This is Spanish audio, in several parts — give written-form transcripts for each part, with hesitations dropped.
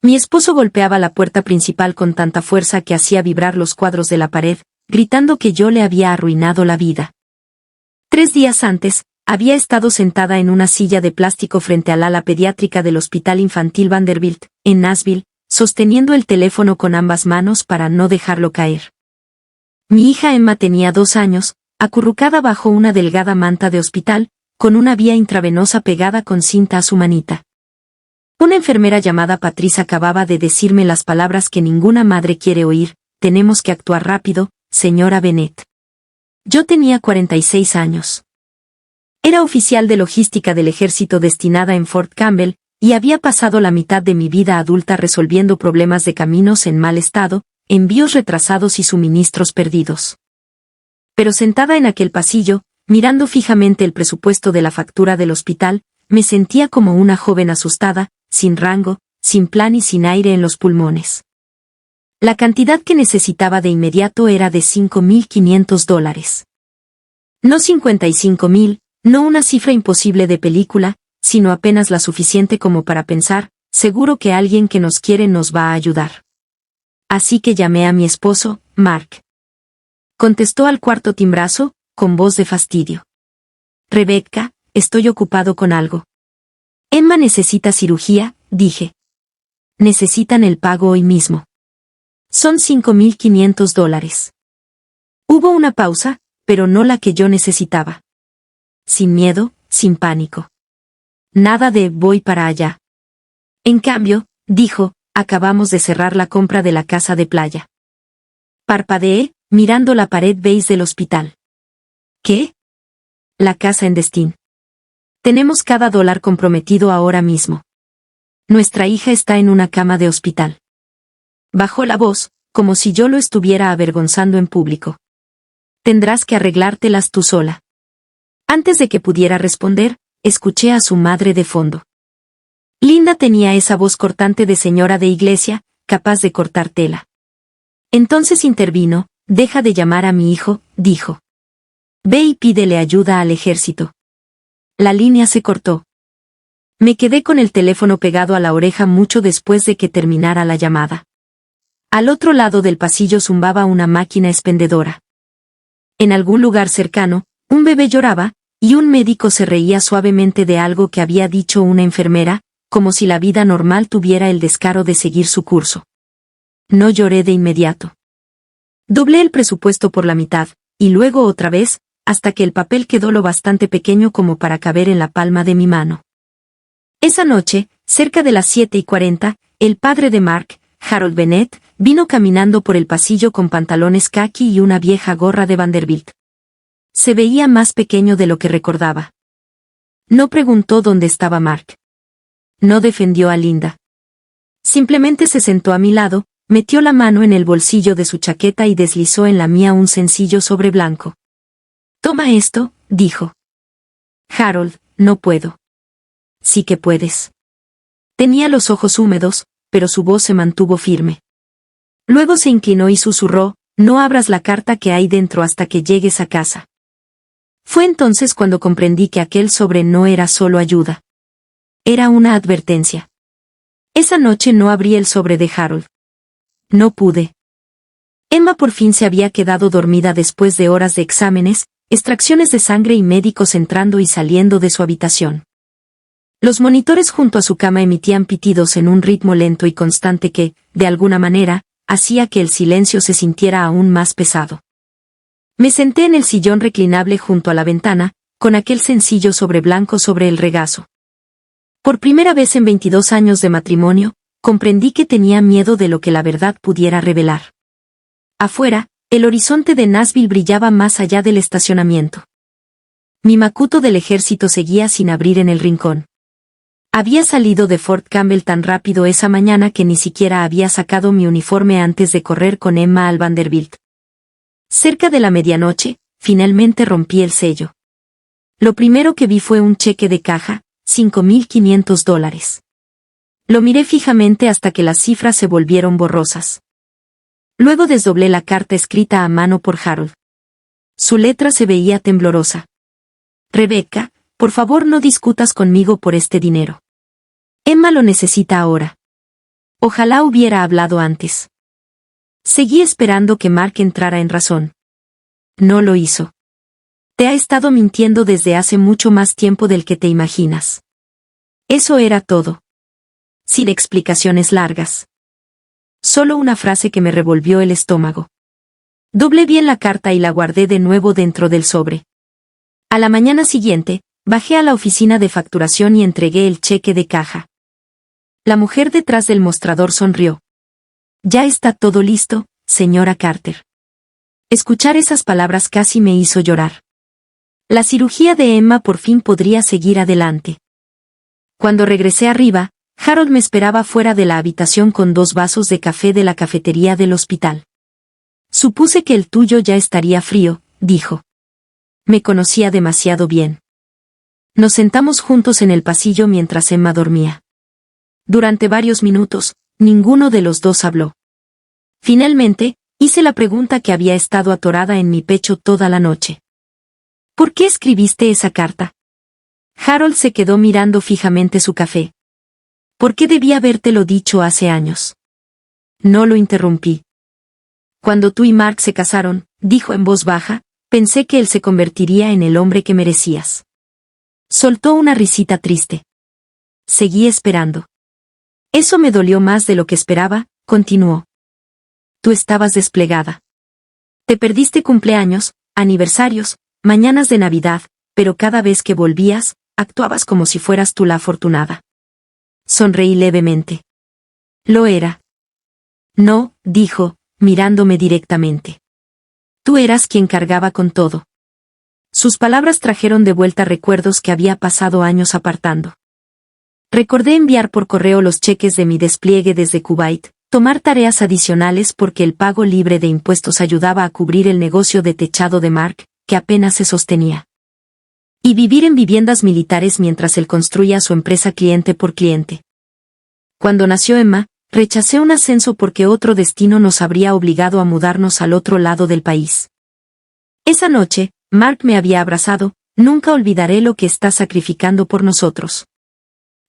Mi esposo golpeaba la puerta principal con tanta fuerza que hacía vibrar los cuadros de la pared, gritando que yo le había arruinado la vida. 3 días antes, había estado sentada en una silla de plástico frente al ala pediátrica del Hospital Infantil Vanderbilt, en Nashville, sosteniendo el teléfono con ambas manos para no dejarlo caer. Mi hija Emma tenía 2 años, acurrucada bajo una delgada manta de hospital, con una vía intravenosa pegada con cinta a su manita. Una enfermera llamada Patricia acababa de decirme las palabras que ninguna madre quiere oír: tenemos que actuar rápido, señora Bennett. Yo tenía 46 años. Era oficial de logística del ejército destinada en Fort Campbell, y había pasado la mitad de mi vida adulta resolviendo problemas de caminos en mal estado, envíos retrasados y suministros perdidos. Pero sentada en aquel pasillo, mirando fijamente el presupuesto de la factura del hospital, me sentía como una joven asustada, sin rango, sin plan y sin aire en los pulmones. La cantidad que necesitaba de inmediato era de $5,500. No 55,000, no una cifra imposible de película, sino apenas la suficiente como para pensar: seguro que alguien que nos quiere nos va a ayudar. Así que llamé a mi esposo, Mark. Contestó al cuarto timbrazo, con voz de fastidio. Rebecca, estoy ocupado con algo. Emma necesita cirugía, dije. Necesitan el pago hoy mismo. Son $5,500. Hubo una pausa, pero no la que yo necesitaba. Sin miedo, sin pánico. Nada de voy para allá. En cambio, dijo, acabamos de cerrar la compra de la casa de playa. Parpadeé, mirando la pared beige del hospital. ¿Qué? La casa en Destin. Tenemos cada dólar comprometido ahora mismo. Nuestra hija está en una cama de hospital. Bajó la voz, como si yo lo estuviera avergonzando en público. Tendrás que arreglártelas tú sola. Antes de que pudiera responder, escuché a su madre de fondo. Linda tenía esa voz cortante de señora de iglesia, capaz de cortar tela. Entonces intervino: deja de llamar a mi hijo, dijo. Ve y pídele ayuda al ejército. La línea se cortó. Me quedé con el teléfono pegado a la oreja mucho después de que terminara la llamada. Al otro lado del pasillo zumbaba una máquina expendedora. En algún lugar cercano, un bebé lloraba, y un médico se reía suavemente de algo que había dicho una enfermera, como si la vida normal tuviera el descaro de seguir su curso. No lloré de inmediato. Doblé el presupuesto por la mitad, y luego otra vez, hasta que el papel quedó lo bastante pequeño como para caber en la palma de mi mano. Esa noche, cerca de las 7:40, el padre de Mark, Harold Bennett, vino caminando por el pasillo con pantalones caqui y una vieja gorra de Vanderbilt. Se veía más pequeño de lo que recordaba. No preguntó dónde estaba Mark. No defendió a Linda. Simplemente se sentó a mi lado, metió la mano en el bolsillo de su chaqueta y deslizó en la mía un sencillo sobre blanco. Toma esto, dijo. Harold, no puedo. Sí que puedes. Tenía los ojos húmedos, pero su voz se mantuvo firme. Luego se inclinó y susurró: no abras la carta que hay dentro hasta que llegues a casa. Fue entonces cuando comprendí que aquel sobre no era solo ayuda. Era una advertencia. Esa noche no abrí el sobre de Harold. No pude. Emma por fin se había quedado dormida después de horas de exámenes, extracciones de sangre y médicos entrando y saliendo de su habitación. Los monitores junto a su cama emitían pitidos en un ritmo lento y constante que, de alguna manera, hacía que el silencio se sintiera aún más pesado. Me senté en el sillón reclinable junto a la ventana, con aquel sencillo sobre blanco sobre el regazo. Por primera vez en 22 años de matrimonio, comprendí que tenía miedo de lo que la verdad pudiera revelar. Afuera, el horizonte de Nashville brillaba más allá del estacionamiento. Mi macuto del ejército seguía sin abrir en el rincón. Había salido de Fort Campbell tan rápido esa mañana que ni siquiera había sacado mi uniforme antes de correr con Emma al Vanderbilt. Cerca de la medianoche, finalmente rompí el sello. Lo primero que vi fue un cheque de caja, $5,500. Lo miré fijamente hasta que las cifras se volvieron borrosas. Luego desdoblé la carta escrita a mano por Harold. Su letra se veía temblorosa. Rebecca, por favor no discutas conmigo por este dinero. Emma lo necesita ahora. Ojalá hubiera hablado antes. Seguí esperando que Mark entrara en razón. No lo hizo. Te ha estado mintiendo desde hace mucho más tiempo del que te imaginas. Eso era todo. Sin explicaciones largas. Solo una frase que me revolvió el estómago. Doblé bien la carta y la guardé de nuevo dentro del sobre. A la mañana siguiente, bajé a la oficina de facturación y entregué el cheque de caja. La mujer detrás del mostrador sonrió. Ya está todo listo, señora Carter. Escuchar esas palabras casi me hizo llorar. La cirugía de Emma por fin podría seguir adelante. Cuando regresé arriba, Harold me esperaba fuera de la habitación con 2 vasos de café de la cafetería del hospital. Supuse que el tuyo ya estaría frío, dijo. Me conocía demasiado bien. Nos sentamos juntos en el pasillo mientras Emma dormía. Durante varios minutos, ninguno de los dos habló. Finalmente, hice la pregunta que había estado atorada en mi pecho toda la noche. ¿Por qué escribiste esa carta? Harold se quedó mirando fijamente su café. ¿Por qué debía habértelo dicho hace años? No lo interrumpí. Cuando tú y Mark se casaron, dijo en voz baja, pensé que él se convertiría en el hombre que merecías. Soltó una risita triste. Seguí esperando. Eso me dolió más de lo que esperaba, continuó. Tú estabas desplegada. Te perdiste cumpleaños, aniversarios, mañanas de Navidad, pero cada vez que volvías, actuabas como si fueras tú la afortunada. Sonreí levemente. Lo era. No, dijo, mirándome directamente. Tú eras quien cargaba con todo. Sus palabras trajeron de vuelta recuerdos que había pasado años apartando. Recordé enviar por correo los cheques de mi despliegue desde Kuwait, tomar tareas adicionales porque el pago libre de impuestos ayudaba a cubrir el negocio de techado de Mark, que apenas se sostenía. Y vivir en viviendas militares mientras él construía su empresa cliente por cliente. Cuando nació Emma, rechacé un ascenso porque otro destino nos habría obligado a mudarnos al otro lado del país. Esa noche, Mark me había abrazado, nunca olvidaré lo que estás sacrificando por nosotros.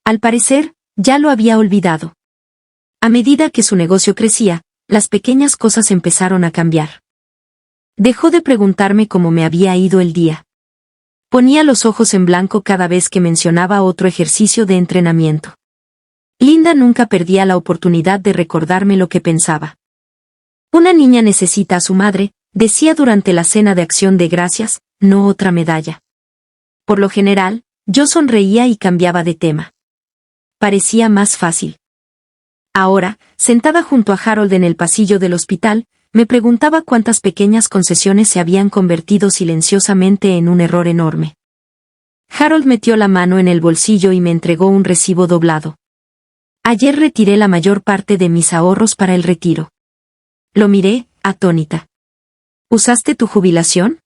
Al parecer, ya lo había olvidado. A medida que su negocio crecía, las pequeñas cosas empezaron a cambiar. Dejó de preguntarme cómo me había ido el día. Ponía los ojos en blanco cada vez que mencionaba otro ejercicio de entrenamiento. Linda nunca perdía la oportunidad de recordarme lo que pensaba. Una niña necesita a su madre, decía durante la cena de acción de gracias, no otra medalla. Por lo general, yo sonreía y cambiaba de tema. Parecía más fácil. Ahora, sentada junto a Harold en el pasillo del hospital, me preguntaba cuántas pequeñas concesiones se habían convertido silenciosamente en un error enorme. Harold metió la mano en el bolsillo y me entregó un recibo doblado. Ayer retiré la mayor parte de mis ahorros para el retiro. Lo miré, atónita. ¿Usaste tu jubilación?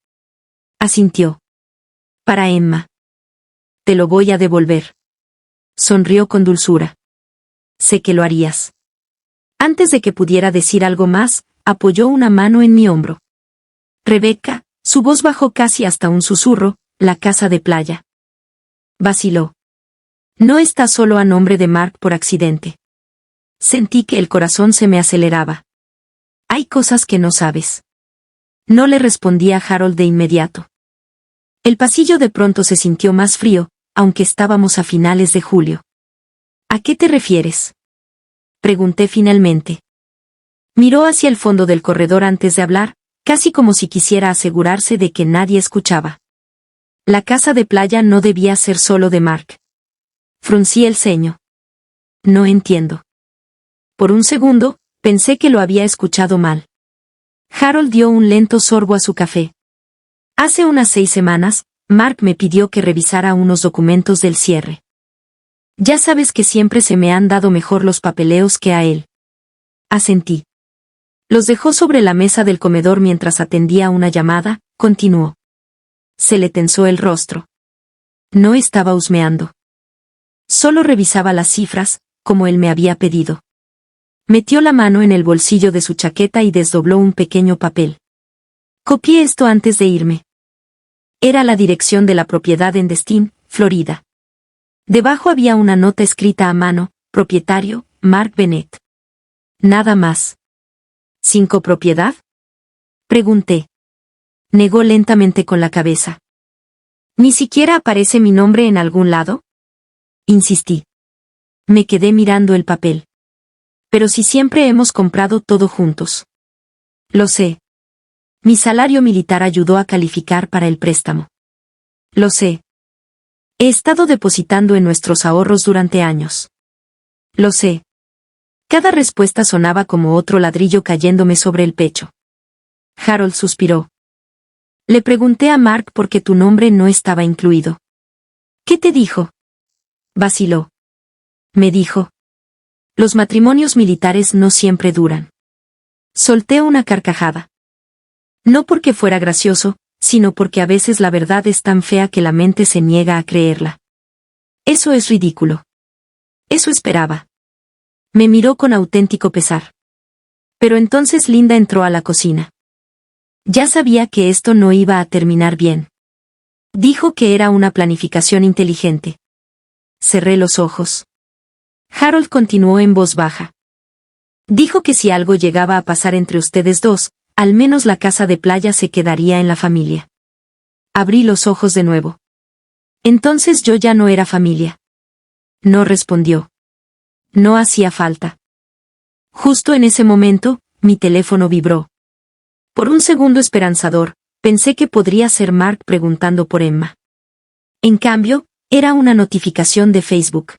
Asintió. Para Emma. Te lo voy a devolver. Sonrió con dulzura. Sé que lo harías. Antes de que pudiera decir algo más, apoyó una mano en mi hombro. Rebecca, su voz bajó casi hasta un susurro, la casa de playa. Vaciló. No está solo a nombre de Mark por accidente. Sentí que el corazón se me aceleraba. Hay cosas que no sabes. No le respondí a Harold de inmediato. El pasillo de pronto se sintió más frío, aunque estábamos a finales de julio. ¿A qué te refieres? Pregunté finalmente. Miró hacia el fondo del corredor antes de hablar, casi como si quisiera asegurarse de que nadie escuchaba. La casa de playa no debía ser solo de Mark. Fruncí el ceño. No entiendo. Por un segundo, pensé que lo había escuchado mal. Harold dio un lento sorbo a su café. Hace unas 6 semanas, Mark me pidió que revisara unos documentos del cierre. Ya sabes que siempre se me han dado mejor los papeleos que a él. Asentí. Los dejó sobre la mesa del comedor mientras atendía una llamada, continuó. Se le tensó el rostro. No estaba husmeando. Solo revisaba las cifras, como él me había pedido. Metió la mano en el bolsillo de su chaqueta y desdobló un pequeño papel. Copié esto antes de irme. Era la dirección de la propiedad en Destin, Florida. Debajo había una nota escrita a mano, propietario, Mark Bennett. Nada más. ¿Sin copropiedad? Pregunté. Negó lentamente con la cabeza. ¿Ni siquiera aparece mi nombre en algún lado? Insistí. Me quedé mirando el papel. Pero si siempre hemos comprado todo juntos. Lo sé. Mi salario militar ayudó a calificar para el préstamo. Lo sé. He estado depositando en nuestros ahorros durante años. Lo sé. Cada respuesta sonaba como otro ladrillo cayéndome sobre el pecho. Harold suspiró. Le pregunté a Mark por qué tu nombre no estaba incluido. ¿Qué te dijo? Vaciló. Me dijo. Los matrimonios militares no siempre duran. Solté una carcajada. No porque fuera gracioso, sino porque a veces la verdad es tan fea que la mente se niega a creerla. Eso es ridículo. Eso esperaba. Me miró con auténtico pesar. Pero entonces Linda entró a la cocina. Ya sabía que esto no iba a terminar bien. Dijo que era una planificación inteligente. Cerré los ojos. Harold continuó en voz baja. Dijo que si algo llegaba a pasar entre ustedes dos, al menos la casa de playa se quedaría en la familia. Abrí los ojos de nuevo. Entonces yo ya no era familia. No respondió. No hacía falta. Justo en ese momento, mi teléfono vibró. Por un segundo esperanzador, pensé que podría ser Mark preguntando por Emma. En cambio, era una notificación de Facebook.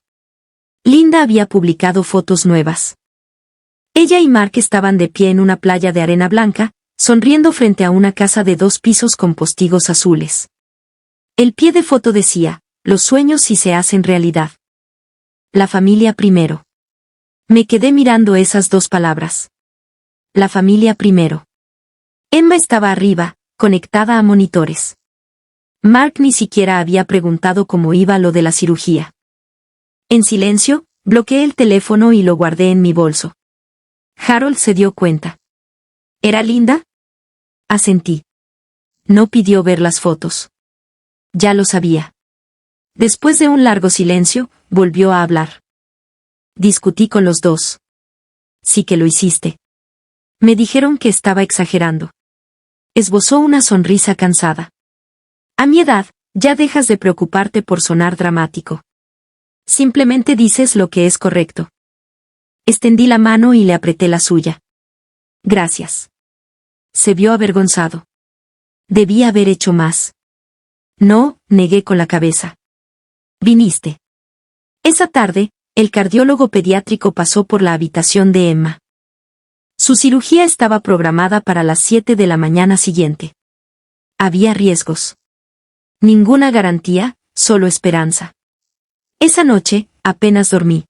Linda había publicado fotos nuevas. Ella y Mark estaban de pie en una playa de arena blanca, sonriendo frente a una casa de 2 pisos con postigos azules. El pie de foto decía, los sueños sí se hacen realidad. La familia primero. Me quedé mirando esas 2 palabras. La familia primero. Emma estaba arriba, conectada a monitores. Mark ni siquiera había preguntado cómo iba lo de la cirugía. En silencio, bloqueé el teléfono y lo guardé en mi bolso. Harold se dio cuenta. ¿Era Linda? Asentí. No pidió ver las fotos. Ya lo sabía. Después de un largo silencio, volvió a hablar. Discutí con los dos. Sí que lo hiciste. Me dijeron que estaba exagerando. Esbozó una sonrisa cansada. A mi edad, ya dejas de preocuparte por sonar dramático. Simplemente dices lo que es correcto. Extendí la mano y le apreté la suya. Gracias. Se vio avergonzado. Debí haber hecho más. No, negué con la cabeza. Viniste. Esa tarde, el cardiólogo pediátrico pasó por la habitación de Emma. Su cirugía estaba programada para las 7 de la mañana siguiente. Había riesgos. Ninguna garantía, solo esperanza. Esa noche, apenas dormí.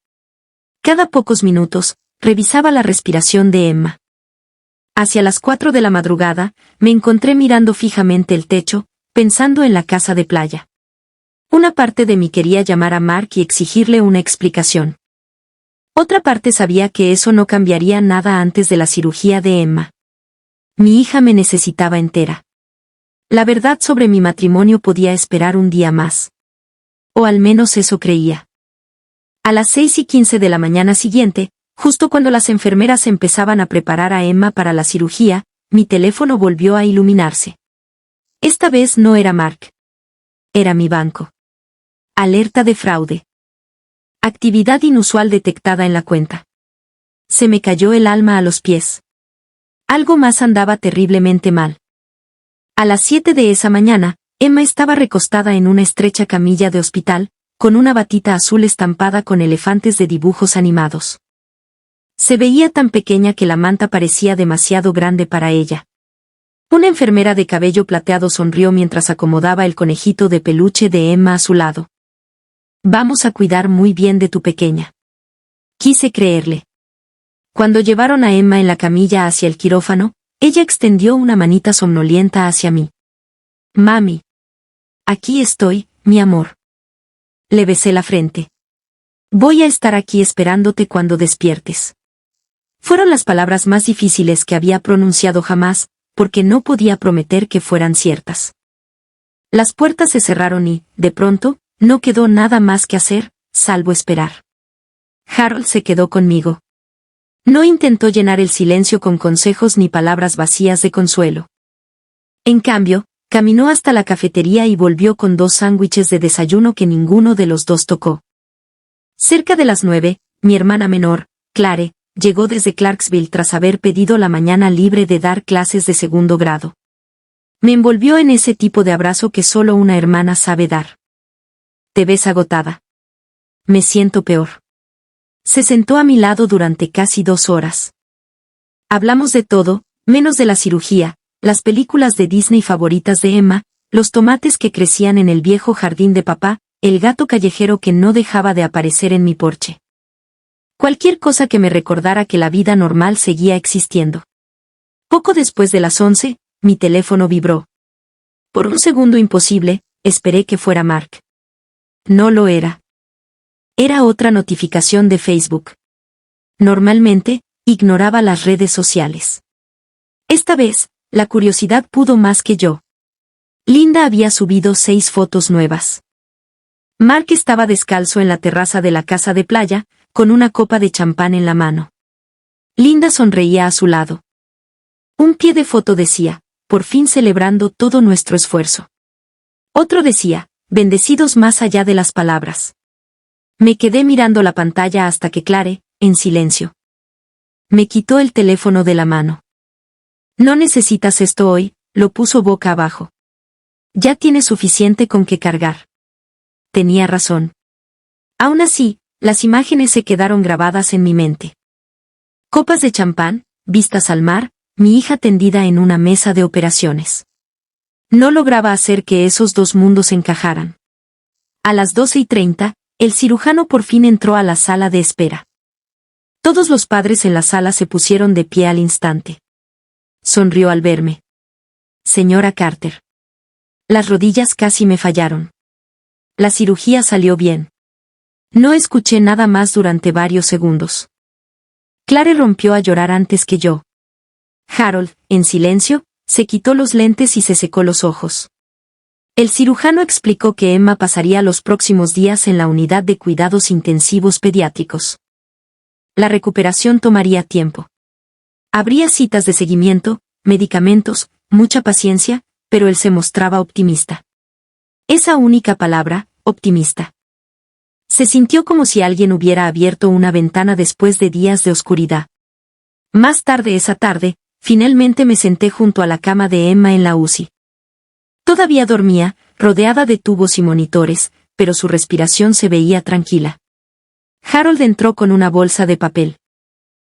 Cada pocos minutos, revisaba la respiración de Emma. Hacia las 4 de la madrugada, me encontré mirando fijamente el techo, pensando en la casa de playa. Una parte de mí quería llamar a Mark y exigirle una explicación. Otra parte sabía que eso no cambiaría nada antes de la cirugía de Emma. Mi hija me necesitaba entera. La verdad sobre mi matrimonio podía esperar un día más. O al menos eso creía. A las 6:15 de la mañana siguiente, justo cuando las enfermeras empezaban a preparar a Emma para la cirugía, mi teléfono volvió a iluminarse. Esta vez no era Mark. Era mi banco. Alerta de fraude. Actividad inusual detectada en la cuenta. Se me cayó el alma a los pies. Algo más andaba terriblemente mal. A las 7 de esa mañana, Emma estaba recostada en una estrecha camilla de hospital, con una batita azul estampada con elefantes de dibujos animados. Se veía tan pequeña que la manta parecía demasiado grande para ella. Una enfermera de cabello plateado sonrió mientras acomodaba el conejito de peluche de Emma a su lado. Vamos a cuidar muy bien de tu pequeña. Quise creerle. Cuando llevaron a Emma en la camilla hacia el quirófano, ella extendió una manita somnolienta hacia mí. Mami. Aquí estoy, mi amor. Le besé la frente. Voy a estar aquí esperándote cuando despiertes. Fueron las palabras más difíciles que había pronunciado jamás, porque no podía prometer que fueran ciertas. Las puertas se cerraron y, de pronto, no quedó nada más que hacer, salvo esperar. Harold se quedó conmigo. No intentó llenar el silencio con consejos ni palabras vacías de consuelo. En cambio, caminó hasta la cafetería y volvió con 2 sándwiches de desayuno que ninguno de los dos tocó. Cerca de las 9, mi hermana menor, Clare, llegó desde Clarksville tras haber pedido la mañana libre de dar clases de segundo grado. Me envolvió en ese tipo de abrazo que solo una hermana sabe dar. ¿Te ves agotada? Me siento peor. Se sentó a mi lado durante casi 2 horas. Hablamos de todo, menos de la cirugía, las películas de Disney favoritas de Emma, los tomates que crecían en el viejo jardín de papá, el gato callejero que no dejaba de aparecer en mi porche. Cualquier cosa que me recordara que la vida normal seguía existiendo. Poco después de las 11, mi teléfono vibró. Por un segundo imposible, esperé que fuera Mark. No lo era. Era otra notificación de Facebook. Normalmente, ignoraba las redes sociales. Esta vez, la curiosidad pudo más que yo. Linda había subido 6 fotos nuevas. Mark estaba descalzo en la terraza de la casa de playa, con una copa de champán en la mano. Linda sonreía a su lado. Un pie de foto decía, por fin celebrando todo nuestro esfuerzo. Otro decía, bendecidos más allá de las palabras. Me quedé mirando la pantalla hasta que Clare, en silencio. Me quitó el teléfono de la mano. No necesitas esto hoy, lo puso boca abajo. Ya tienes suficiente con qué cargar. Tenía razón. Aún así, las imágenes se quedaron grabadas en mi mente. Copas de champán, vistas al mar, mi hija tendida en una mesa de operaciones. No lograba hacer que esos 2 mundos encajaran. A las 12:30, el cirujano por fin entró a la sala de espera. Todos los padres en la sala se pusieron de pie al instante. Sonrió al verme. Señora Carter. Las rodillas casi me fallaron. La cirugía salió bien. No escuché nada más durante varios segundos. Clare rompió a llorar antes que yo. Harold, en silencio, se quitó los lentes y se secó los ojos. El cirujano explicó que Emma pasaría los próximos días en la unidad de cuidados intensivos pediátricos. La recuperación tomaría tiempo. Habría citas de seguimiento, medicamentos, mucha paciencia, pero él se mostraba optimista. Esa única palabra, optimista. Se sintió como si alguien hubiera abierto una ventana después de días de oscuridad. Más tarde esa tarde, finalmente me senté junto a la cama de Emma en la UCI. Todavía dormía, rodeada de tubos y monitores, pero su respiración se veía tranquila. Harold entró con una bolsa de papel.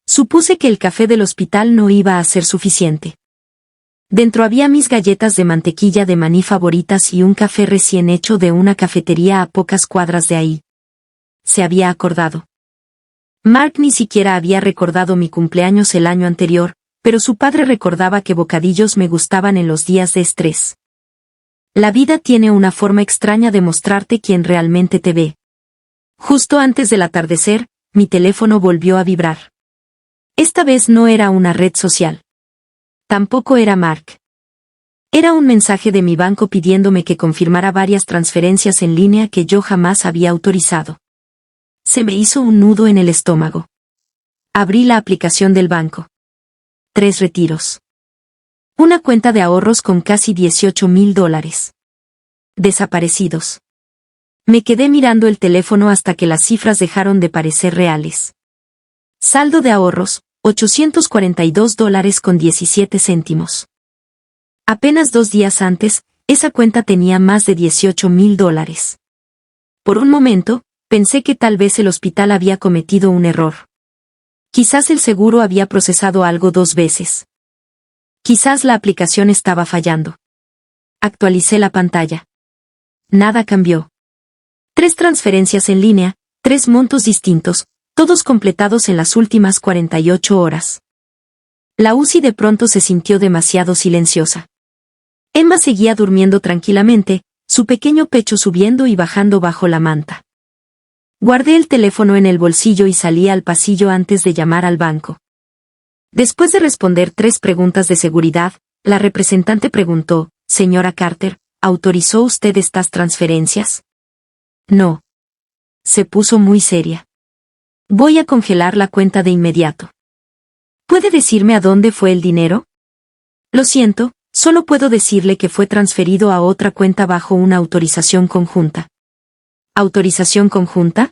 Supuse que el café del hospital no iba a ser suficiente. Dentro había mis galletas de mantequilla de maní favoritas y un café recién hecho de una cafetería a pocas cuadras de ahí. Se había acordado. Mark ni siquiera había recordado mi cumpleaños el año anterior, pero su padre recordaba que bocadillos me gustaban en los días de estrés. La vida tiene una forma extraña de mostrarte quién realmente te ve. Justo antes del atardecer, mi teléfono volvió a vibrar. Esta vez no era una red social. Tampoco era Mark. Era un mensaje de mi banco pidiéndome que confirmara varias transferencias en línea que yo jamás había autorizado. Se me hizo un nudo en el estómago. Abrí la aplicación del banco. 3 retiros. Una cuenta de ahorros con casi $18,000. Desaparecidos. Me quedé mirando el teléfono hasta que las cifras dejaron de parecer reales. Saldo de ahorros, $842.17. Apenas 2 días antes, esa cuenta tenía más de $18,000. Por un momento, pensé que tal vez el hospital había cometido un error. Quizás el seguro había procesado algo 2 veces. Quizás la aplicación estaba fallando. Actualicé la pantalla. Nada cambió. 3 transferencias en línea, 3 montos distintos, todos completados en las últimas 48 horas. La UCI de pronto se sintió demasiado silenciosa. Emma seguía durmiendo tranquilamente, su pequeño pecho subiendo y bajando bajo la manta. Guardé el teléfono en el bolsillo y salí al pasillo antes de llamar al banco. Después de responder 3 preguntas de seguridad, la representante preguntó, «Señora Carter, ¿autorizó usted estas transferencias?» «No». Se puso muy seria. «Voy a congelar la cuenta de inmediato». ¿Puede decirme a dónde fue el dinero? Lo siento, solo puedo decirle que fue transferido a otra cuenta bajo una autorización conjunta. ¿Autorización conjunta?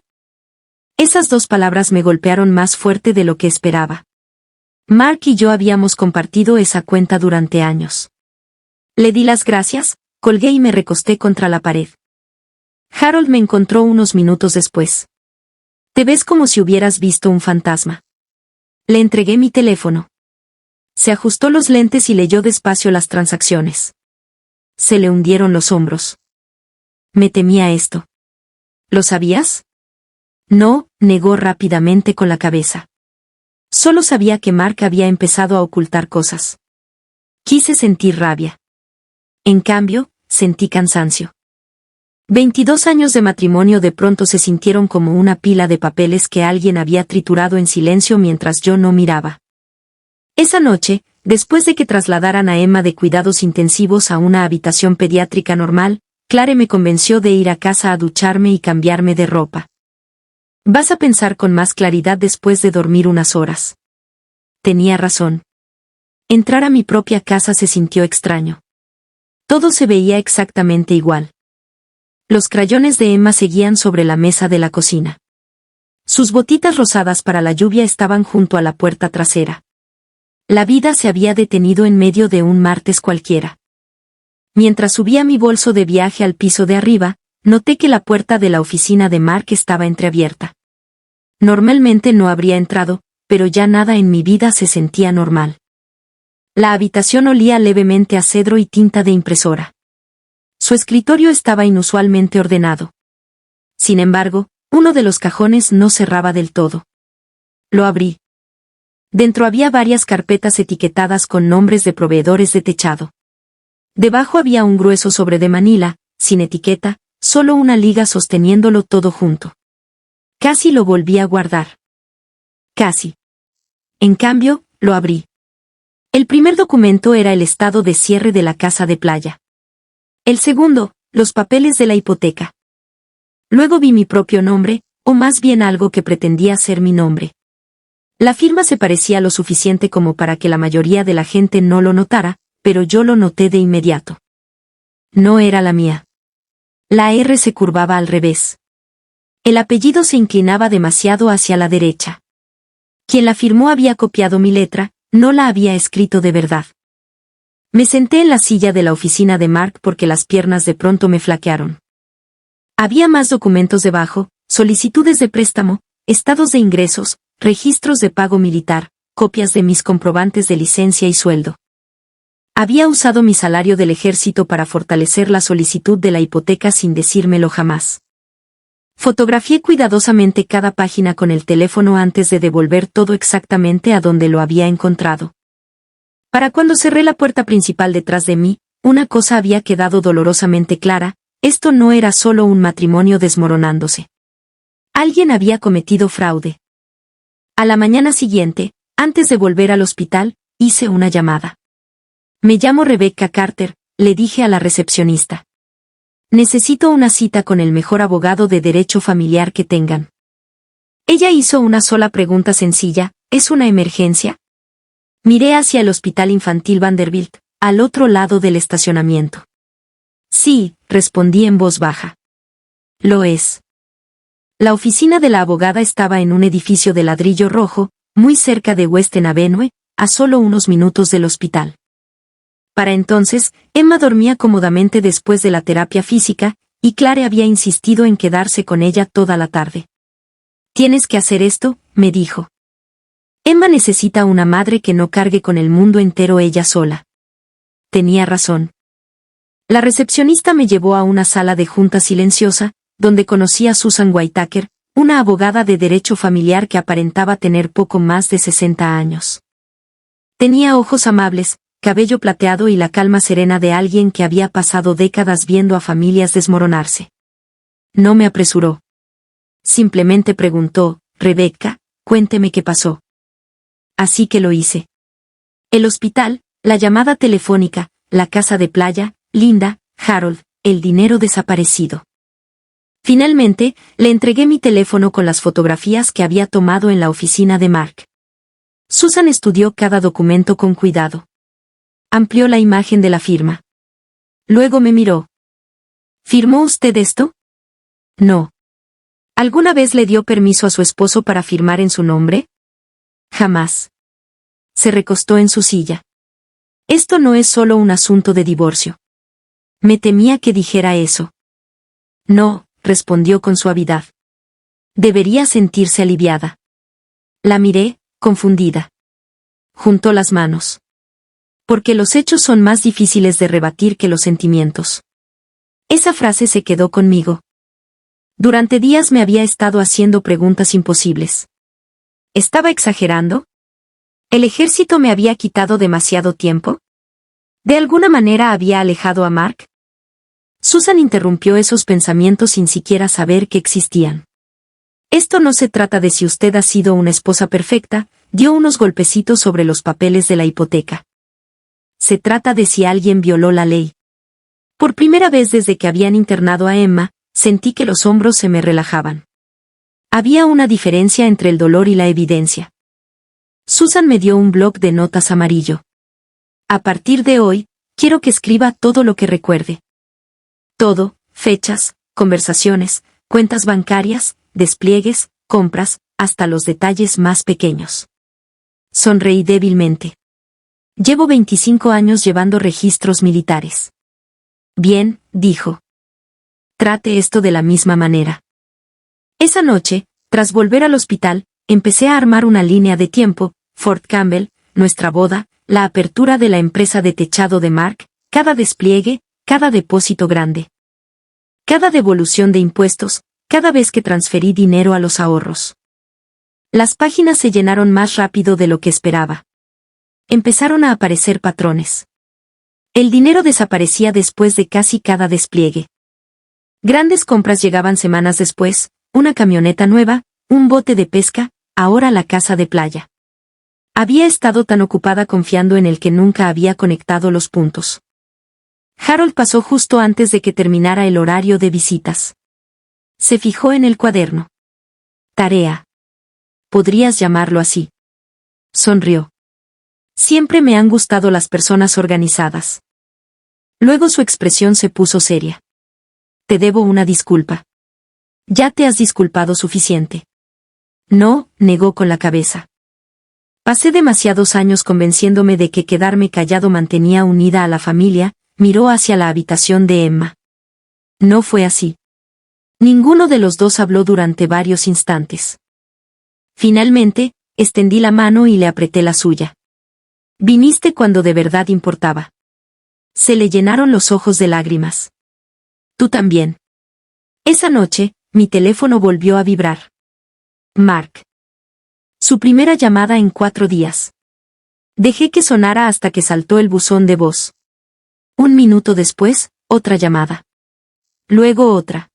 Esas dos palabras me golpearon más fuerte de lo que esperaba. Mark y yo habíamos compartido esa cuenta durante años. Le di las gracias, colgué y me recosté contra la pared. Harold me encontró unos minutos después. Te ves como si hubieras visto un fantasma. Le entregué mi teléfono. Se ajustó los lentes y leyó despacio las transacciones. Se le hundieron los hombros. Me temía esto. ¿Lo sabías? No, negó rápidamente con la cabeza. Solo sabía que Mark había empezado a ocultar cosas. Quise sentir rabia. En cambio, sentí cansancio. 22 años de matrimonio de pronto se sintieron como una pila de papeles que alguien había triturado en silencio mientras yo no miraba. Esa noche, después de que trasladaran a Emma de cuidados intensivos a una habitación pediátrica normal, Clare me convenció de ir a casa a ducharme y cambiarme de ropa. Vas a pensar con más claridad después de dormir unas horas. Tenía razón. Entrar a mi propia casa se sintió extraño. Todo se veía exactamente igual. Los crayones de Emma seguían sobre la mesa de la cocina. Sus botitas rosadas para la lluvia estaban junto a la puerta trasera. La vida se había detenido en medio de un martes cualquiera. Mientras subía mi bolso de viaje al piso de arriba, noté que la puerta de la oficina de Mark estaba entreabierta. Normalmente no habría entrado, pero ya nada en mi vida se sentía normal. La habitación olía levemente a cedro y tinta de impresora. Su escritorio estaba inusualmente ordenado. Sin embargo, uno de los cajones no cerraba del todo. Lo abrí. Dentro había varias carpetas etiquetadas con nombres de proveedores de techado. Debajo había un grueso sobre de Manila, sin etiqueta, solo una liga sosteniéndolo todo junto. Casi lo volví a guardar. Casi. En cambio, lo abrí. El primer documento era el estado de cierre de la casa de playa. El segundo, los papeles de la hipoteca. Luego vi mi propio nombre, o más bien algo que pretendía ser mi nombre. La firma se parecía lo suficiente como para que la mayoría de la gente no lo notara, pero yo lo noté de inmediato. No era la mía. La R se curvaba al revés. El apellido se inclinaba demasiado hacia la derecha. Quien la firmó había copiado mi letra, no la había escrito de verdad. Me senté en la silla de la oficina de Mark porque las piernas de pronto me flaquearon. Había más documentos debajo, solicitudes de préstamo, estados de ingresos, registros de pago militar, copias de mis comprobantes de licencia y sueldo. Había usado mi salario del ejército para fortalecer la solicitud de la hipoteca sin decírmelo jamás. Fotografié cuidadosamente cada página con el teléfono antes de devolver todo exactamente a donde lo había encontrado. Para cuando cerré la puerta principal detrás de mí, una cosa había quedado dolorosamente clara: esto no era solo un matrimonio desmoronándose. Alguien había cometido fraude. A la mañana siguiente, antes de volver al hospital, hice una llamada. Me llamo Rebecca Carter, le dije a la recepcionista. Necesito una cita con el mejor abogado de derecho familiar que tengan. Ella hizo una sola pregunta sencilla: ¿es una emergencia? Miré hacia el Hospital Infantil Vanderbilt, al otro lado del estacionamiento. Sí, respondí en voz baja. Lo es. La oficina de la abogada estaba en un edificio de ladrillo rojo, muy cerca de Western Avenue, a solo unos minutos del hospital. Para entonces, Emma dormía cómodamente después de la terapia física, y Clare había insistido en quedarse con ella toda la tarde. Tienes que hacer esto, me dijo. Emma necesita una madre que no cargue con el mundo entero ella sola. Tenía razón. La recepcionista me llevó a una sala de junta silenciosa, donde conocí a Susan Whitaker, una abogada de derecho familiar que aparentaba tener poco más de 60 años. Tenía ojos amables, cabello plateado y la calma serena de alguien que había pasado décadas viendo a familias desmoronarse. No me apresuró. Simplemente preguntó: Rebecca, cuénteme qué pasó. Así que lo hice. El hospital, la llamada telefónica, la casa de playa, Linda, Harold, el dinero desaparecido. Finalmente, le entregué mi teléfono con las fotografías que había tomado en la oficina de Mark. Susan estudió cada documento con cuidado. Amplió la imagen de la firma. Luego me miró. ¿Firmó usted esto? No. ¿Alguna vez le dio permiso a su esposo para firmar en su nombre? Jamás. Se recostó en su silla. Esto no es solo un asunto de divorcio. Me temía que dijera eso. No, respondió con suavidad. Debería sentirse aliviada. La miré, confundida. Juntó las manos. Porque los hechos son más difíciles de rebatir que los sentimientos. Esa frase se quedó conmigo. Durante días me había estado haciendo preguntas imposibles. ¿Estaba exagerando? ¿El ejército me había quitado demasiado tiempo? ¿De alguna manera había alejado a Mark? Susan interrumpió esos pensamientos sin siquiera saber que existían. Esto no se trata de si usted ha sido una esposa perfecta, dio unos golpecitos sobre los papeles de la hipoteca. Se trata de si alguien violó la ley. Por primera vez desde que habían internado a Emma, sentí que los hombros se me relajaban. Había una diferencia entre el dolor y la evidencia. Susan me dio un bloc de notas amarillo. A partir de hoy, quiero que escriba todo lo que recuerde. Todo, fechas, conversaciones, cuentas bancarias, despliegues, compras, hasta los detalles más pequeños. Sonreí débilmente. Llevo 25 años llevando registros militares. Bien, dijo. Trate esto de la misma manera. Esa noche, tras volver al hospital, empecé a armar una línea de tiempo: Fort Campbell, nuestra boda, la apertura de la empresa de techado de Mark, cada despliegue, cada depósito grande. Cada devolución de impuestos, cada vez que transferí dinero a los ahorros. Las páginas se llenaron más rápido de lo que esperaba. Empezaron a aparecer patrones. El dinero desaparecía después de casi cada despliegue. Grandes compras llegaban semanas después, una camioneta nueva, un bote de pesca, ahora la casa de playa. Había estado tan ocupada confiando en el que nunca había conectado los puntos. Harold pasó justo antes de que terminara el horario de visitas. Se fijó en el cuaderno. Tarea. Podrías llamarlo así. Sonrió. Siempre me han gustado las personas organizadas. Luego su expresión se puso seria. Te debo una disculpa. Ya te has disculpado suficiente. No, negó con la cabeza. Pasé demasiados años convenciéndome de que quedarme callado mantenía unida a la familia. Miró hacia la habitación de Emma. No fue así. Ninguno de los dos habló durante varios instantes. Finalmente, extendí la mano y le apreté la suya. Viniste cuando de verdad importaba. Se le llenaron los ojos de lágrimas. Tú también. Esa noche, mi teléfono volvió a vibrar. Mark. Su primera llamada en 4 días. Dejé que sonara hasta que saltó el buzón de voz. 1 minuto después, otra llamada. Luego otra.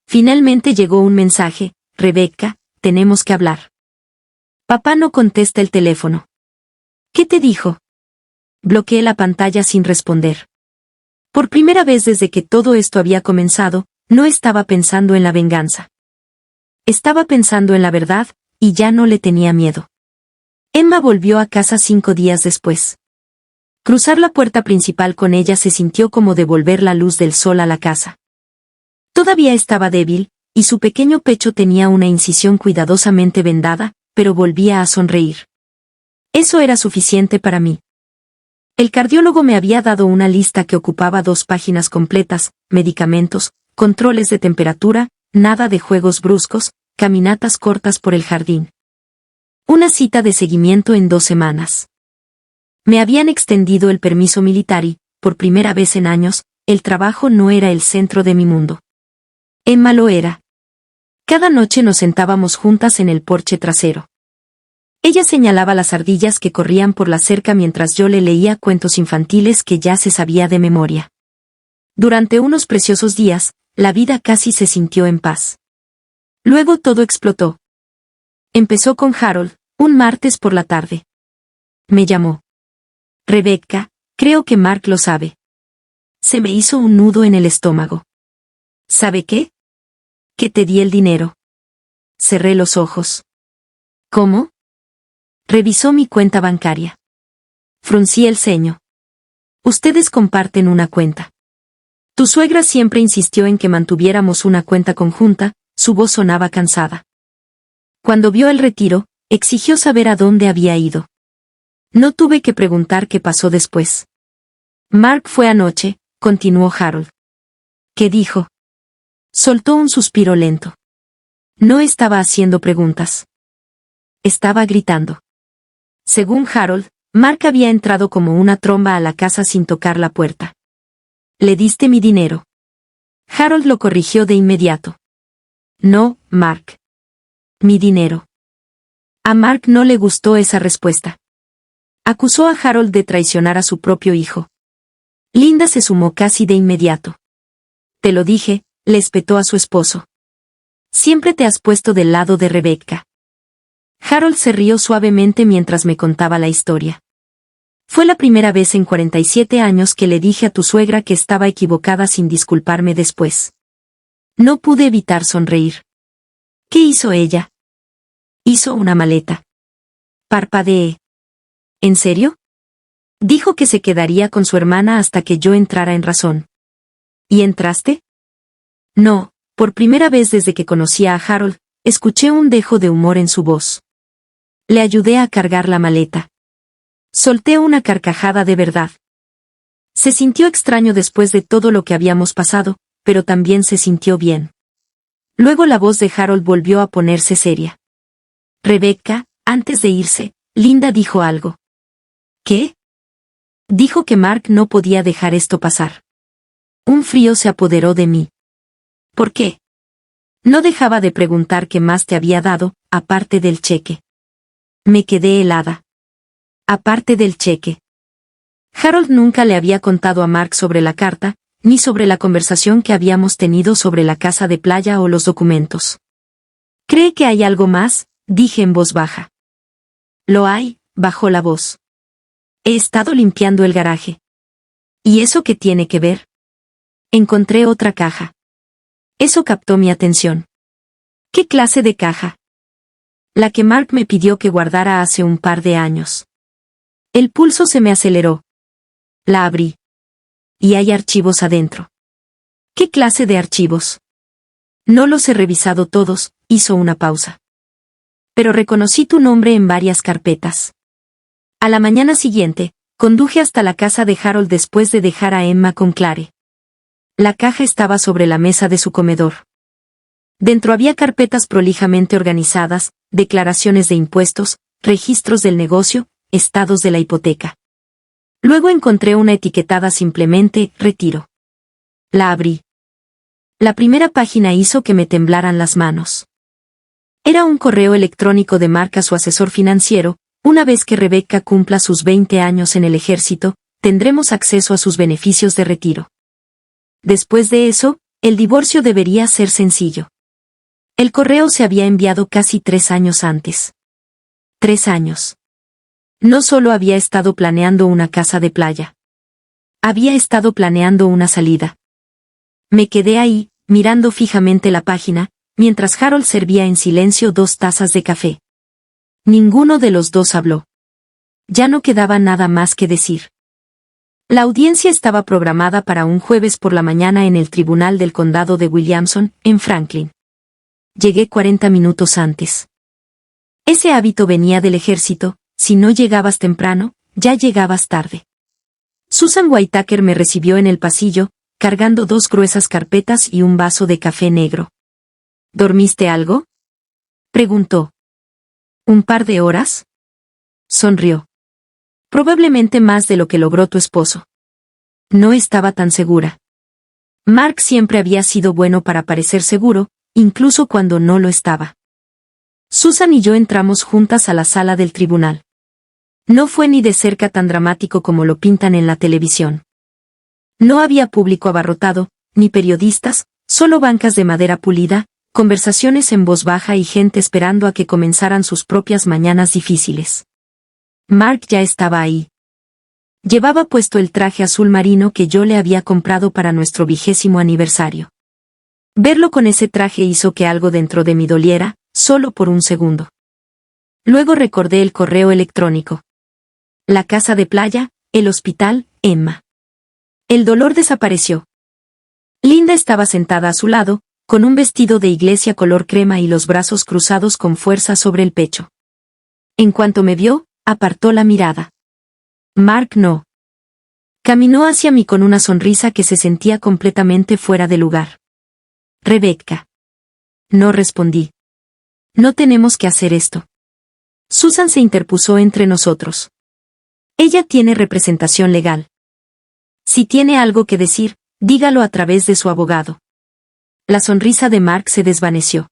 Finalmente llegó un mensaje: Rebecca, tenemos que hablar. Papá no contesta el teléfono. ¿Qué te dijo? Bloqueé la pantalla sin responder. Por primera vez desde que todo esto había comenzado, no estaba pensando en la venganza. Estaba pensando en la verdad, y ya no le tenía miedo. Emma volvió a casa 5 días después. Cruzar la puerta principal con ella se sintió como devolver la luz del sol a la casa. Todavía estaba débil, y su pequeño pecho tenía una incisión cuidadosamente vendada, pero volvía a sonreír. Eso era suficiente para mí. El cardiólogo me había dado una lista que ocupaba 2 páginas completas: medicamentos, controles de temperatura, nada de juegos bruscos, caminatas cortas por el jardín. Una cita de seguimiento en 2 semanas. Me habían extendido el permiso militar y, por primera vez en años, el trabajo no era el centro de mi mundo. Emma lo era. Cada noche nos sentábamos juntas en el porche trasero. Ella señalaba las ardillas que corrían por la cerca mientras yo le leía cuentos infantiles que ya se sabía de memoria. Durante unos preciosos días, la vida casi se sintió en paz. Luego todo explotó. Empezó con Harold, un martes por la tarde. Me llamó. Rebecca, creo que Mark lo sabe. Se me hizo un nudo en el estómago. ¿Sabe qué? Que te di el dinero. Cerré los ojos. ¿Cómo? Revisó mi cuenta bancaria. Fruncí el ceño. Ustedes comparten una cuenta. Tu suegra siempre insistió en que mantuviéramos una cuenta conjunta, su voz sonaba cansada. Cuando vio el retiro, exigió saber a dónde había ido. No tuve que preguntar qué pasó después. Mark fue anoche, continuó Harold. ¿Qué dijo? Soltó un suspiro lento. No estaba haciendo preguntas. Estaba gritando. Según Harold, Mark había entrado como una tromba a la casa sin tocar la puerta. ¿Le diste mi dinero? Harold lo corrigió de inmediato. No, Mark. Mi dinero. A Mark no le gustó esa respuesta. Acusó a Harold de traicionar a su propio hijo. Linda se sumó casi de inmediato. Te lo dije, le espetó a su esposo. Siempre te has puesto del lado de Rebecca. Harold se rió suavemente mientras me contaba la historia. Fue la primera vez en 47 años que le dije a tu suegra que estaba equivocada sin disculparme después. No pude evitar sonreír. ¿Qué hizo ella? Hizo una maleta. Parpadeé. ¿En serio? Dijo que se quedaría con su hermana hasta que yo entrara en razón. ¿Y entraste? No, por primera vez desde que conocí a Harold, escuché un dejo de humor en su voz. Le ayudé a cargar la maleta. Solté una carcajada de verdad. Se sintió extraño después de todo lo que habíamos pasado, pero también se sintió bien. Luego la voz de Harold volvió a ponerse seria. Rebecca, antes de irse, Linda dijo algo. ¿Qué? Dijo que Mark no podía dejar esto pasar. Un frío se apoderó de mí. ¿Por qué? No dejaba de preguntar qué más te había dado, aparte del cheque. Me quedé helada. Aparte del cheque. Harold nunca le había contado a Mark sobre la carta, ni sobre la conversación que habíamos tenido sobre la casa de playa o los documentos. ¿Cree que hay algo más?, dije en voz baja. Lo hay, bajó la voz. He estado limpiando el garaje. ¿Y eso qué tiene que ver? Encontré otra caja. Eso captó mi atención. ¿Qué clase de caja? La que Mark me pidió que guardara hace un par de años. El pulso se me aceleró. La abrí. Y hay archivos adentro. ¿Qué clase de archivos? No los he revisado todos, hizo una pausa. Pero reconocí tu nombre en varias carpetas. A la mañana siguiente, conduje hasta la casa de Harold después de dejar a Emma con Clare. La caja estaba sobre la mesa de su comedor. Dentro había carpetas prolijamente organizadas, declaraciones de impuestos, registros del negocio, estados de la hipoteca. Luego encontré una etiquetada simplemente, retiro. La abrí. La primera página hizo que me temblaran las manos. Era un correo electrónico de Mark a su asesor financiero. Una vez que Rebecca cumpla sus 20 años en el ejército, tendremos acceso a sus beneficios de retiro. Después de eso, el divorcio debería ser sencillo. El correo se había enviado casi 3 años antes. 3 años. No solo había estado planeando una casa de playa. Había estado planeando una salida. Me quedé ahí, mirando fijamente la página, mientras Harold servía en silencio 2 tazas de café. Ninguno de los dos habló. Ya no quedaba nada más que decir. La audiencia estaba programada para un jueves por la mañana en el Tribunal del Condado de Williamson, en Franklin. Llegué 40 minutos antes. Ese hábito venía del ejército, si no llegabas temprano, ya llegabas tarde. Susan Whitaker me recibió en el pasillo, cargando 2 gruesas carpetas y un vaso de café negro. ¿Dormiste algo?, preguntó. ¿Un par de horas? Sonrió. Probablemente más de lo que logró tu esposo. No estaba tan segura. Mark siempre había sido bueno para parecer seguro, incluso cuando no lo estaba. Susan y yo entramos juntas a la sala del tribunal. No fue ni de cerca tan dramático como lo pintan en la televisión. No había público abarrotado, ni periodistas, solo bancas de madera pulida, conversaciones en voz baja y gente esperando a que comenzaran sus propias mañanas difíciles. Mark ya estaba ahí. Llevaba puesto el traje azul marino que yo le había comprado para nuestro 20º aniversario. Verlo con ese traje hizo que algo dentro de mí doliera, solo por un segundo. Luego recordé el correo electrónico. La casa de playa, el hospital, Emma. El dolor desapareció. Linda estaba sentada a su lado, con un vestido de iglesia color crema y los brazos cruzados con fuerza sobre el pecho. En cuanto me vio, apartó la mirada. Mark no. Caminó hacia mí con una sonrisa que se sentía completamente fuera de lugar. Rebecca. No respondí. No tenemos que hacer esto. Susan se interpuso entre nosotros. Ella tiene representación legal. Si tiene algo que decir, dígalo a través de su abogado. La sonrisa de Mark se desvaneció.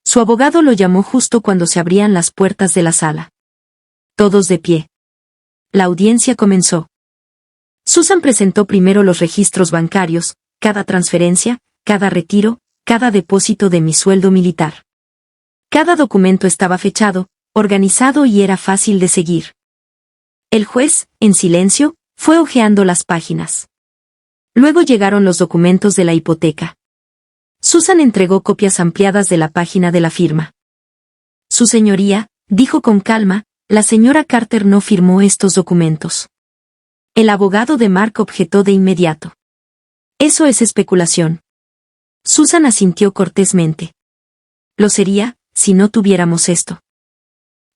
Su abogado lo llamó justo cuando se abrían las puertas de la sala. Todos de pie. La audiencia comenzó. Susan presentó primero los registros bancarios, cada transferencia, cada retiro, cada depósito de mi sueldo militar. Cada documento estaba fechado, organizado y era fácil de seguir. El juez, en silencio, fue hojeando las páginas. Luego llegaron los documentos de la hipoteca. Susan entregó copias ampliadas de la página de la firma. Su señoría, dijo con calma, la señora Carter no firmó estos documentos. El abogado de Mark objetó de inmediato. Eso es especulación. Susan asintió cortésmente. Lo sería, si no tuviéramos esto.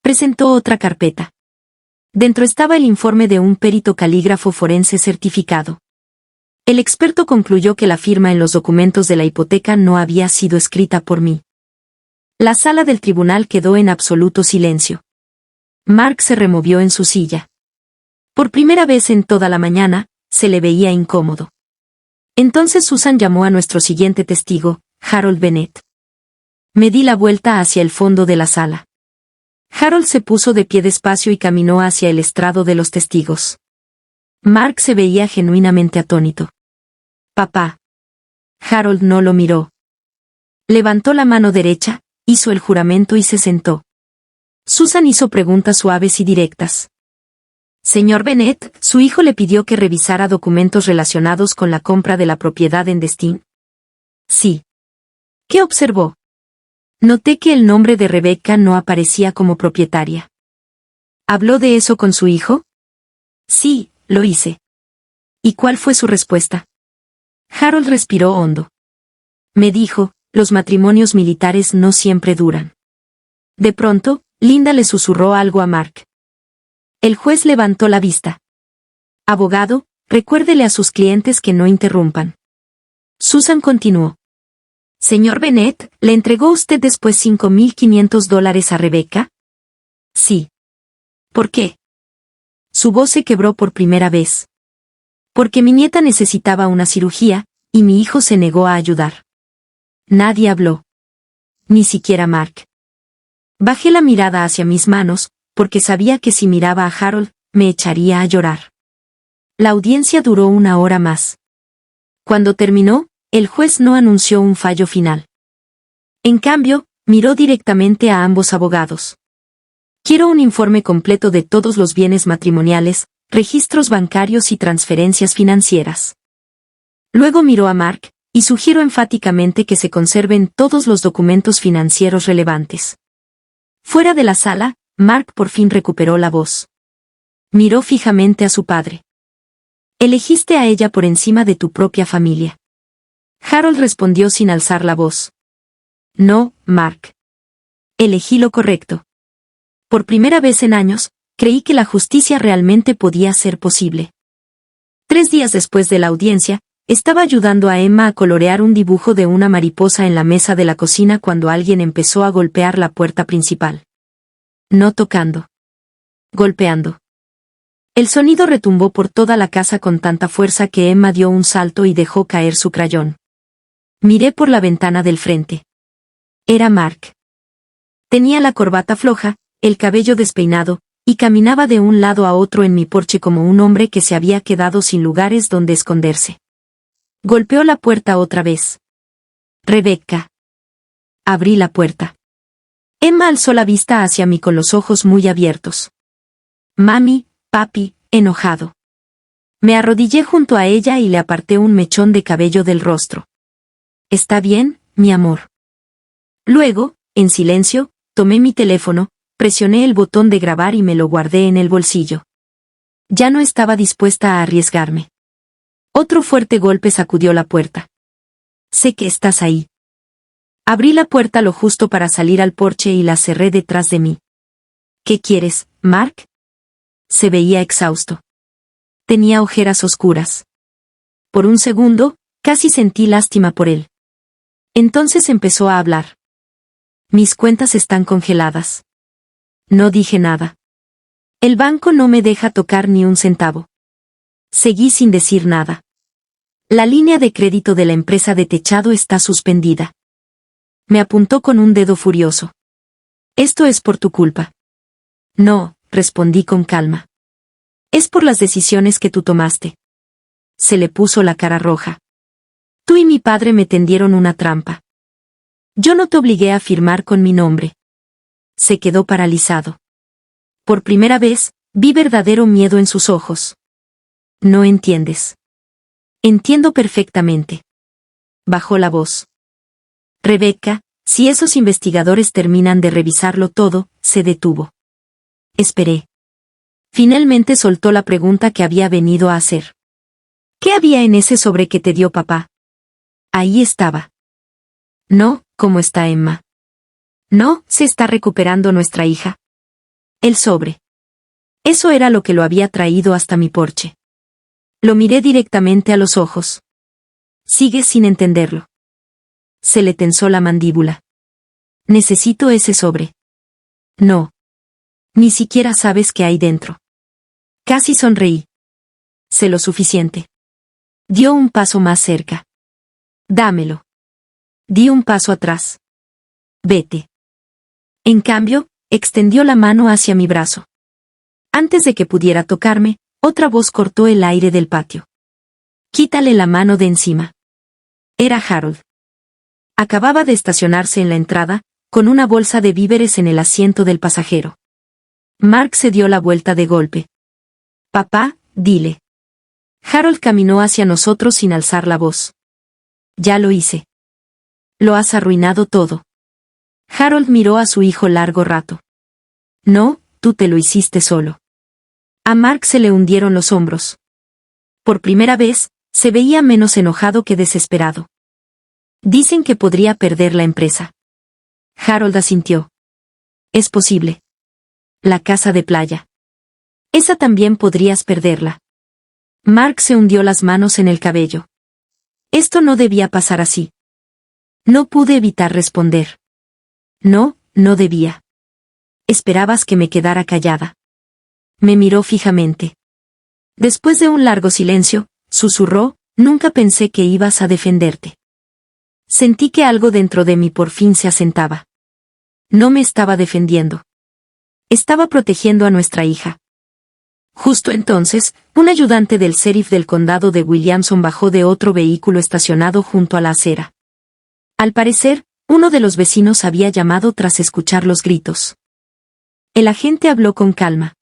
Presentó otra carpeta. Dentro estaba el informe de un perito calígrafo forense certificado. El experto concluyó que la firma en los documentos de la hipoteca no había sido escrita por mí. La sala del tribunal quedó en absoluto silencio. Mark se removió en su silla. Por primera vez en toda la mañana, se le veía incómodo. Entonces Susan llamó a nuestro siguiente testigo, Harold Bennett. Me di la vuelta hacia el fondo de la sala. Harold se puso de pie despacio y caminó hacia el estrado de los testigos. Mark se veía genuinamente atónito. Papá. Harold no lo miró. Levantó la mano derecha, hizo el juramento y se sentó. Susan hizo preguntas suaves y directas. Señor Bennett, ¿su hijo le pidió que revisara documentos relacionados con la compra de la propiedad en Destin? Sí. ¿Qué observó? Noté que el nombre de Rebecca no aparecía como propietaria. ¿Habló de eso con su hijo? Sí, lo hice. ¿Y cuál fue su respuesta? Harold respiró hondo. Me dijo, los matrimonios militares no siempre duran. De pronto, Linda le susurró algo a Mark. El juez levantó la vista. Abogado, recuérdele a sus clientes que no interrumpan. Susan continuó. Señor Bennett, ¿le entregó usted después $5,500 a Rebecca? Sí. ¿Por qué? Su voz se quebró por primera vez. Porque mi nieta necesitaba una cirugía, y mi hijo se negó a ayudar. Nadie habló. Ni siquiera Mark. Bajé la mirada hacia mis manos, porque sabía que si miraba a Harold, me echaría a llorar. La audiencia duró 1 hora más. Cuando terminó, el juez no anunció un fallo final. En cambio, miró directamente a ambos abogados. Quiero un informe completo de todos los bienes matrimoniales, registros bancarios y transferencias financieras. Luego miró a Mark, y sugiero enfáticamente que se conserven todos los documentos financieros relevantes. Fuera de la sala, Mark por fin recuperó la voz. Miró fijamente a su padre. Elegiste a ella por encima de tu propia familia. Harold respondió sin alzar la voz. No, Mark. Elegí lo correcto. Por primera vez en años, creí que la justicia realmente podía ser posible. 3 días después de la audiencia, estaba ayudando a Emma a colorear un dibujo de una mariposa en la mesa de la cocina cuando alguien empezó a golpear la puerta principal. No tocando. Golpeando. El sonido retumbó por toda la casa con tanta fuerza que Emma dio un salto y dejó caer su crayón. Miré por la ventana del frente. Era Mark. Tenía la corbata floja, el cabello despeinado, y caminaba de un lado a otro en mi porche como un hombre que se había quedado sin lugares donde esconderse. Golpeó la puerta otra vez. Rebecca. Abrí la puerta. Emma alzó la vista hacia mí con los ojos muy abiertos. Mami, papi, enojado. Me arrodillé junto a ella y le aparté un mechón de cabello del rostro. ¿Está bien, mi amor? Luego, en silencio, tomé mi teléfono, presioné el botón de grabar y me lo guardé en el bolsillo. Ya no estaba dispuesta a arriesgarme. Otro fuerte golpe sacudió la puerta. Sé que estás ahí. Abrí la puerta lo justo para salir al porche y la cerré detrás de mí. ¿Qué quieres, Mark? Se veía exhausto. Tenía ojeras oscuras. Por un segundo, casi sentí lástima por él. Entonces empezó a hablar. Mis cuentas están congeladas. No dije nada. El banco no me deja tocar ni un centavo. Seguí sin decir nada. La línea de crédito de la empresa de techado está suspendida. Me apuntó con un dedo furioso. Esto es por tu culpa. No, respondí con calma. Es por las decisiones que tú tomaste. Se le puso la cara roja. Tú y mi padre me tendieron una trampa. Yo no te obligué a firmar con mi nombre. Se quedó paralizado. Por primera vez, vi verdadero miedo en sus ojos. No entiendes. Entiendo perfectamente. Bajó la voz. Rebecca, si esos investigadores terminan de revisarlo todo, se detuvo. Esperé. Finalmente soltó la pregunta que había venido a hacer. ¿Qué había en ese sobre que te dio papá? Ahí estaba. No, ¿cómo está Emma? No, se está recuperando nuestra hija. El sobre. Eso era lo que lo había traído hasta mi porche. Lo miré directamente a los ojos. Sigue sin entenderlo. Se le tensó la mandíbula. Necesito ese sobre. No. Ni siquiera sabes qué hay dentro. Casi sonreí. Sé lo suficiente. Dio un paso más cerca. Dámelo. Di un paso atrás. Vete. En cambio, extendió la mano hacia mi brazo. Antes de que pudiera tocarme, otra voz cortó el aire del patio. Quítale la mano de encima. Era Harold. Acababa de estacionarse en la entrada, con una bolsa de víveres en el asiento del pasajero. Mark se dio la vuelta de golpe. Papá, dile. Harold caminó hacia nosotros sin alzar la voz. Ya lo hice. Lo has arruinado todo. Harold miró a su hijo largo rato. No, tú te lo hiciste solo. A Mark se le hundieron los hombros. Por primera vez, se veía menos enojado que desesperado. Dicen que podría perder la empresa. Harold asintió. Es posible. La casa de playa. Esa también podrías perderla. Mark se hundió las manos en el cabello. Esto no debía pasar así. No pude evitar responder. No, no debía. Esperabas que me quedara callada. Me miró fijamente. Después de un largo silencio, susurró, nunca pensé que ibas a defenderte. Sentí que algo dentro de mí por fin se asentaba. No me estaba defendiendo. Estaba protegiendo a nuestra hija. Justo entonces, un ayudante del sheriff del condado de Williamson bajó de otro vehículo estacionado junto a la acera. Al parecer, uno de los vecinos había llamado tras escuchar los gritos. El agente habló con calma.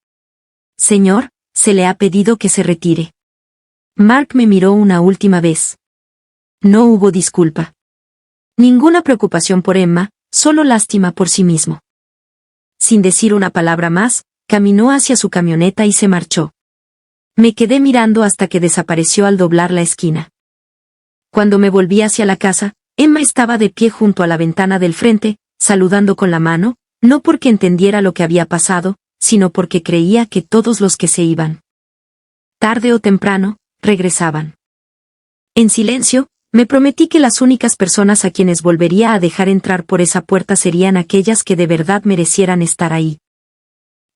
Señor, se le ha pedido que se retire. Mark me miró una última vez. No hubo disculpa. Ninguna preocupación por Emma, solo lástima por sí mismo. Sin decir una palabra más, caminó hacia su camioneta y se marchó. Me quedé mirando hasta que desapareció al doblar la esquina. Cuando me volví hacia la casa, Emma estaba de pie junto a la ventana del frente, saludando con la mano, no porque entendiera lo que había pasado, sino porque creía que todos los que se iban, tarde o temprano, regresaban. En silencio, me prometí que las únicas personas a quienes volvería a dejar entrar por esa puerta serían aquellas que de verdad merecieran estar ahí.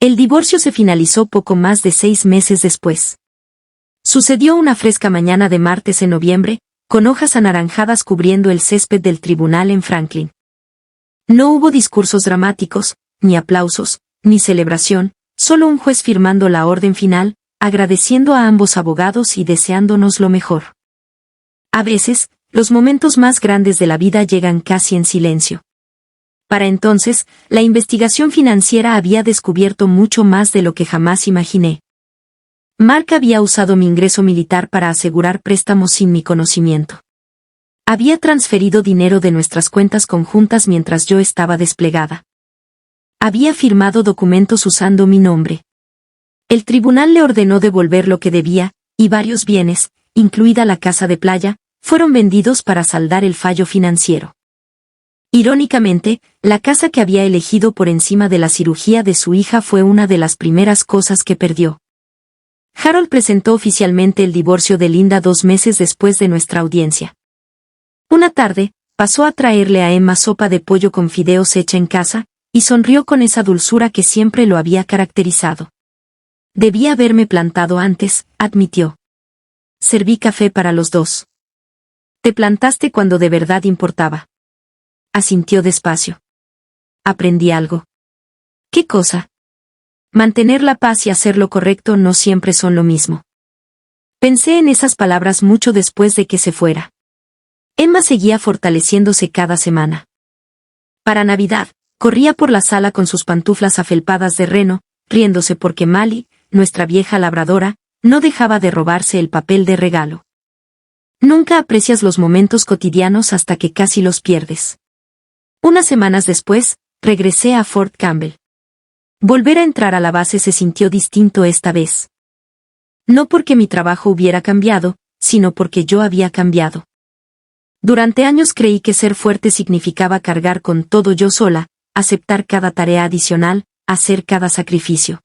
El divorcio se finalizó poco más de 6 meses después. Sucedió una fresca mañana de martes en noviembre, con hojas anaranjadas cubriendo el césped del tribunal en Franklin. No hubo discursos dramáticos, ni aplausos, ni celebración, solo un juez firmando la orden final, agradeciendo a ambos abogados y deseándonos lo mejor. A veces, los momentos más grandes de la vida llegan casi en silencio. Para entonces, la investigación financiera había descubierto mucho más de lo que jamás imaginé. Mark había usado mi ingreso militar para asegurar préstamos sin mi conocimiento. Había transferido dinero de nuestras cuentas conjuntas mientras yo estaba desplegada. Había firmado documentos usando mi nombre. El tribunal le ordenó devolver lo que debía, y varios bienes, incluida la casa de playa, fueron vendidos para saldar el fallo financiero. Irónicamente, la casa que había elegido por encima de la cirugía de su hija fue una de las primeras cosas que perdió. Harold presentó oficialmente el divorcio de Linda 2 meses después de nuestra audiencia. Una tarde, pasó a traerle a Emma sopa de pollo con fideos hecha en casa, y sonrió con esa dulzura que siempre lo había caracterizado. Debía haberme plantado antes, admitió. Serví café para los dos. Te plantaste cuando de verdad importaba. Asintió despacio. Aprendí algo. ¿Qué cosa? Mantener la paz y hacer lo correcto no siempre son lo mismo. Pensé en esas palabras mucho después de que se fuera. Emma seguía fortaleciéndose cada semana. Para Navidad, corría por la sala con sus pantuflas afelpadas de reno, riéndose porque Mali, nuestra vieja labradora, no dejaba de robarse el papel de regalo. Nunca aprecias los momentos cotidianos hasta que casi los pierdes. Unas semanas después, regresé a Fort Campbell. Volver a entrar a la base se sintió distinto esta vez. No porque mi trabajo hubiera cambiado, sino porque yo había cambiado. Durante años creí que ser fuerte significaba cargar con todo yo sola, aceptar cada tarea adicional, hacer cada sacrificio.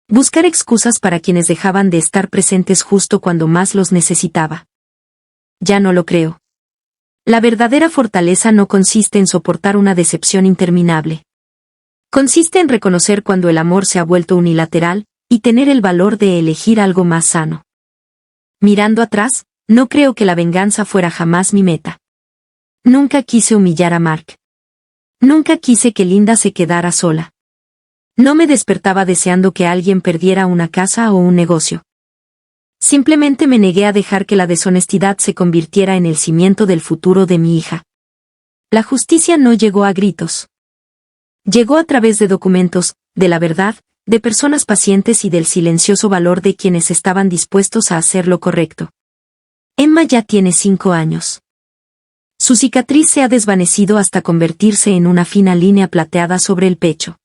Buscar excusas para quienes dejaban de estar presentes justo cuando más los necesitaba. Ya no lo creo. La verdadera fortaleza no consiste en soportar una decepción interminable. Consiste en reconocer cuando el amor se ha vuelto unilateral, y tener el valor de elegir algo más sano. Mirando atrás, no creo que la venganza fuera jamás mi meta. Nunca quise humillar a Mark. Nunca quise que Linda se quedara sola. No me despertaba deseando que alguien perdiera una casa o un negocio. Simplemente me negué a dejar que la deshonestidad se convirtiera en el cimiento del futuro de mi hija. La justicia no llegó a gritos. Llegó a través de documentos, de la verdad, de personas pacientes y del silencioso valor de quienes estaban dispuestos a hacer lo correcto. Emma ya tiene 5 años. Su cicatriz se ha desvanecido hasta convertirse en una fina línea plateada sobre el pecho.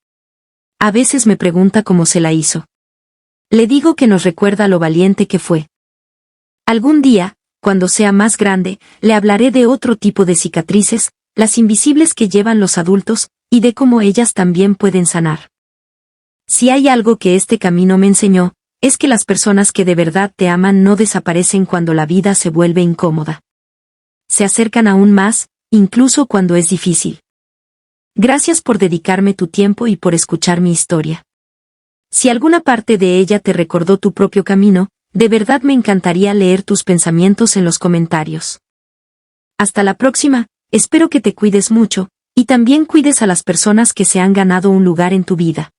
A veces me pregunta cómo se la hizo. Le digo que nos recuerda lo valiente que fue. Algún día, cuando sea más grande, le hablaré de otro tipo de cicatrices, las invisibles que llevan los adultos, y de cómo ellas también pueden sanar. Si hay algo que este camino me enseñó, es que las personas que de verdad te aman no desaparecen cuando la vida se vuelve incómoda. Se acercan aún más, incluso cuando es difícil. Gracias por dedicarme tu tiempo y por escuchar mi historia. Si alguna parte de ella te recordó tu propio camino, de verdad me encantaría leer tus pensamientos en los comentarios. Hasta la próxima, espero que te cuides mucho, y también cuides a las personas que se han ganado un lugar en tu vida.